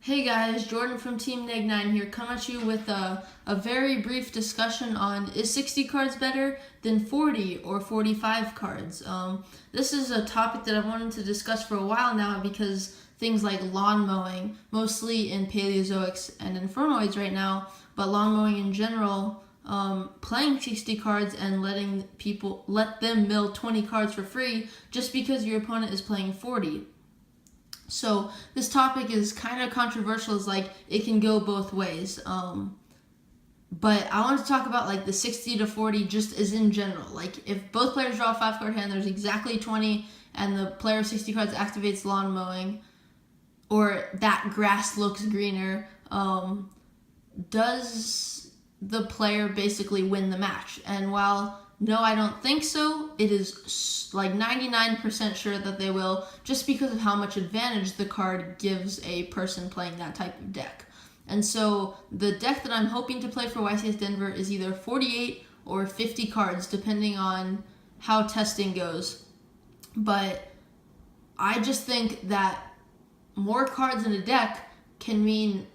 Hey guys, Jordan from Team Neg9 here, coming at you with a very brief discussion on is 60 cards better than 40 or 45 cards. This is a topic that I've wanted to discuss for a while now because things like lawn mowing, mostly in Paleozoics and Infernoids right now, but lawn mowing in general, playing 60 cards and let them mill 20 cards for free just because your opponent is playing 40. So this topic is kind of controversial. It's like it can go both ways. But I want to talk about like the 60 to 40 just as in general. Like if both players draw a 5-card hand, there's exactly 20, and the player of 60 cards activates lawn mowing, or that grass looks greener, does the player basically win the match? And while no, I don't think so, it is like 99% sure that they will, just because of how much advantage the card gives a person playing that type of deck. And so the deck that I'm hoping to play for YCS Denver is either 48 or 50 cards, depending on how testing goes. But I just think that more cards in a deck can mean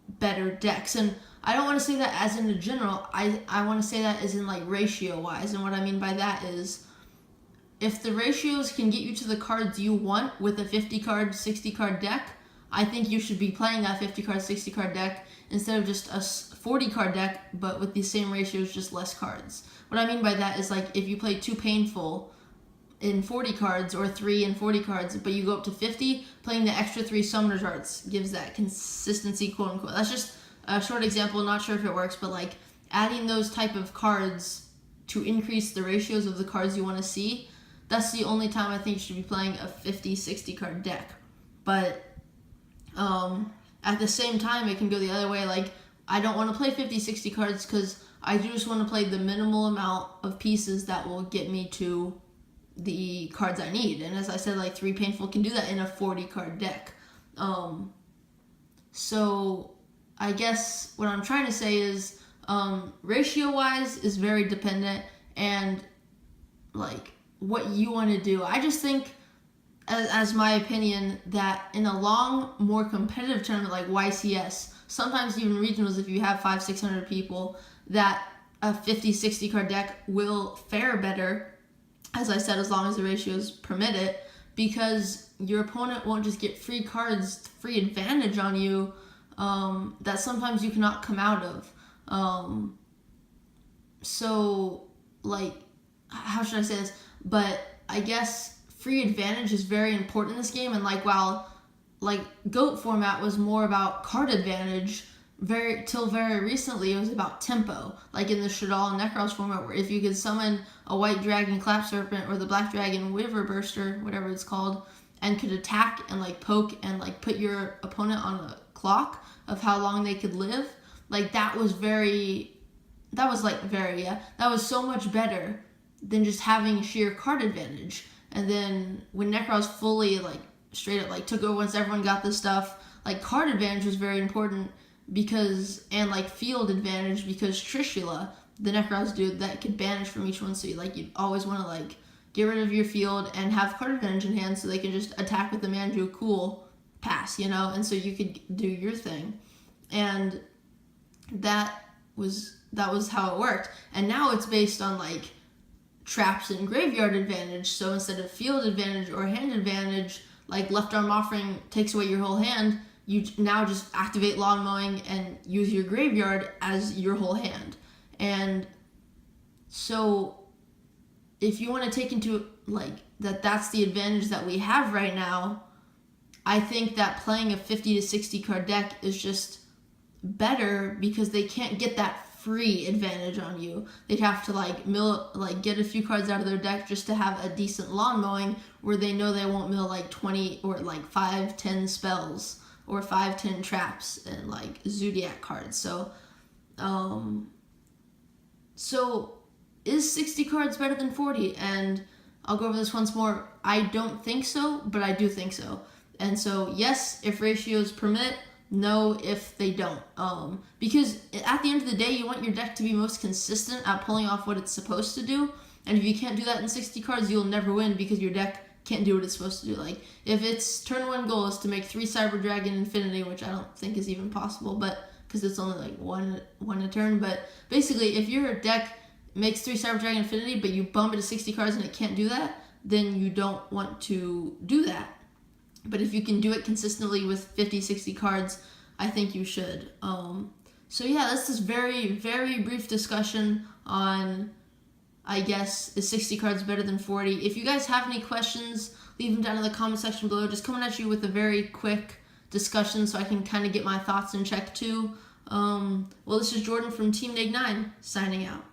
better decks. And I don't want to say that as in a general. I want to say that as in like ratio wise. And what I mean by that is if the ratios can get you to the cards you want with a 50 card, 60 card deck, I think you should be playing that 50 card, 60 card deck instead of just a 40 card deck, but with the same ratios, just less cards. What I mean by that is like if you play 2 Painful in 40 cards or 3 in 40 cards, but you go up to 50, playing the extra 3 Summoner's Arts gives that consistency, quote unquote. That's just a short example, not sure if it works, but like adding those type of cards to increase the ratios of the cards you want to see, that's the only time I think you should be playing a 50, 60 card deck. But at the same time, it can go the other way. Like, I don't want to play 50, 60 cards because I just want to play the minimal amount of pieces that will get me to the cards I need. And as I said, like 3 Painful can do that in a 40 card deck. So I guess what I'm trying to say is ratio wise is very dependent, and like what you want to do. I just think, as my opinion, that in a long, more competitive tournament like YCS, sometimes even regionals, if you have 500-600 people, that a 50-60 card deck will fare better, as I said, as long as the ratios permit it, because your opponent won't just get free cards, free advantage on you that sometimes you cannot come out of. So, like, how should I say this? But I guess free advantage is very important in this game, and like while like GOAT format was more about card advantage, till very recently it was about tempo. Like in the Shaddoll and Necros format, where if you could summon a white dragon Clap Serpent or the black dragon Wyver Burster, whatever it's called, and could attack and like poke and like put your opponent on a clock of how long they could live, like that was so much better than just having sheer card advantage. And then when Necros fully like straight up like took over, once everyone got this stuff, like card advantage was very important because, and like field advantage, because Trishula, the Necros dude that could banish from each one, so you'd always want to like get rid of your field and have card advantage in hand so they can just attack with the Manju cool pass, and so you could do your thing. And that was how it worked. And now it's based on like traps and graveyard advantage. So instead of field advantage or hand advantage, like Left Arm Offering takes away your whole hand, you now just activate lawn mowing and use your graveyard as your whole hand. And so if you want to take into like that's the advantage that we have right now, I think that playing a 50 to 60 card deck is just better because they can't get that free advantage on you. They'd have to get a few cards out of their deck just to have a decent lawn mowing where they know they won't mill like 20 or like 5-10 spells or 5-10 traps and like Zodiac cards. So is 60 cards better than 40? And I'll go over this once more. I don't think so, but I do think so. And so yes, if ratios permit, no if they don't. Because at the end of the day, you want your deck to be most consistent at pulling off what it's supposed to do. And if you can't do that in 60 cards, you'll never win because your deck can't do what it's supposed to do. Like, if its turn 1 goal is to make 3 Cyber Dragon Infinity, which I don't think is even possible, but because it's only like one a turn, but basically, if your deck makes 3 Cyber Dragon Infinity, but you bump it to 60 cards and it can't do that, then you don't want to do that. But if you can do it consistently with 50, 60 cards, I think you should. So yeah, that's this very, very brief discussion on, I guess, is 60 cards better than 40? If you guys have any questions, leave them down in the comment section below. Just coming at you with a very quick discussion so I can kind of get my thoughts in check too. Well, this is Jordan from Team Neg9 signing out.